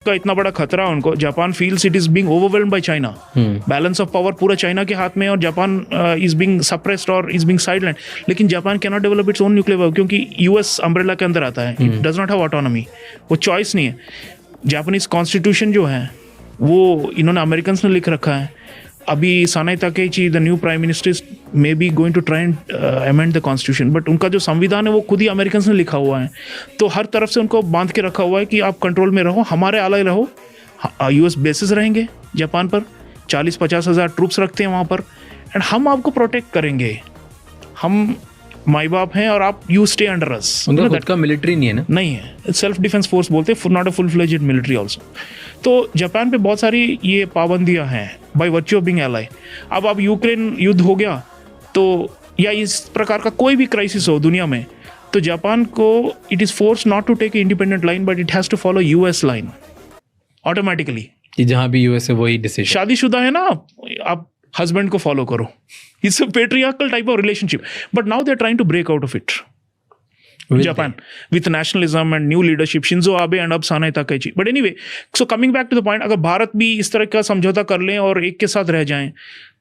का इतना बड़ा खतरा है उनको, Japan feels it is being overwhelmed by China, balance of power पूरा चाइना के हाथ में है और जापान इज बीइंग सप्रेस्ड और इज बीइंग साइडलाइन। लेकिन Japan can not develop its own nuclear weapon क्योंकि यूएस अम्ब्रेला के अंदर आता है, it does not have autonomy, वो चॉइस नहीं है। जापानीज कॉन्स्टिट्यूशन जो है वो इन्होंने अमेरिकन ने लिख रखा है। अभी Sanae Takaichi the new prime minister may be going to try and amend the constitution, but उनका जो संविधान है वो खुद ही अमेरिकन ने लिखा हुआ है। तो हर तरफ से उनको बांध के रखा हुआ है कि आप कंट्रोल में रहो, हमारे आले रहो। यूएस बेसिस रहेंगे जापान पर, 40-50 हज़ार ट्रूप्स रखते हैं वहाँ पर, एंड हम आपको प्रोटेक्ट करेंगे। हम माई बाप हैं और आप यू स्टे अंडर अस। उनका खुद का मिलिट्री नहीं है ना? नहीं है, सेल्फ डिफेंस फोर्स बोलते हैं, not a full fledged military also. तो जापान पे बहुत सारी ये पाबंदियां हैं by virtue of being ally. अब यूक्रेन युद्ध हो गया तो या इस प्रकार का कोई भी क्राइसिस हो दुनिया में, तो जापान को it is force not to take independent line but it has to follow US line automatically. कि जहाँ भी यूएस है वही डिसीजन। शादीशुदा है ना आप हस्बैंड को फॉलो करो, it's a patriarchal type of relationship, but now they are trying to break out of it Japan with nationalism and new leadership, Shinzo Abe and अब सानाई ताकेची। But anyway, so coming back to the point, अगर भारत भी इस तरह का समझौता कर लें और एक के साथ रह जाएं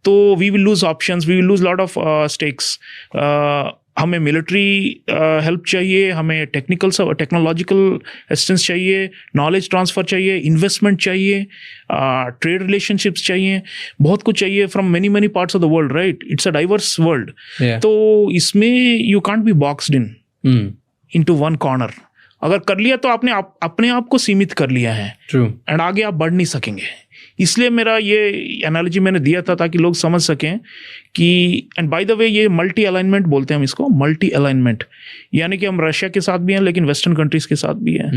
तो we will lose options, we will lose lot of stakes। हमें मिलिट्री हेल्प चाहिए, हमें टेक्नोलॉजिकल असिस्टेंस चाहिए, नॉलेज ट्रांसफ़र चाहिए, इन्वेस्टमेंट चाहिए, ट्रेड रिलेशनशिप्स चाहिए, बहुत कुछ चाहिए from many many parts of the world, right? It's a diverse world. तो इसमें you can't be boxed into one corner। अगर कर लिया तो आपने अपने आप को सीमित कर लिया है, एंड आगे आप बढ़ नहीं सकेंगे। इसलिए मेरा ये एनालॉजी मैंने दिया था ताकि लोग समझ सकें कि, एंड बाय द वे ये मल्टी अलाइनमेंट बोलते हैं हम इसको, मल्टी अलाइनमेंट, यानी कि हम रशिया के साथ भी हैं लेकिन वेस्टर्न कंट्रीज के साथ भी हैं।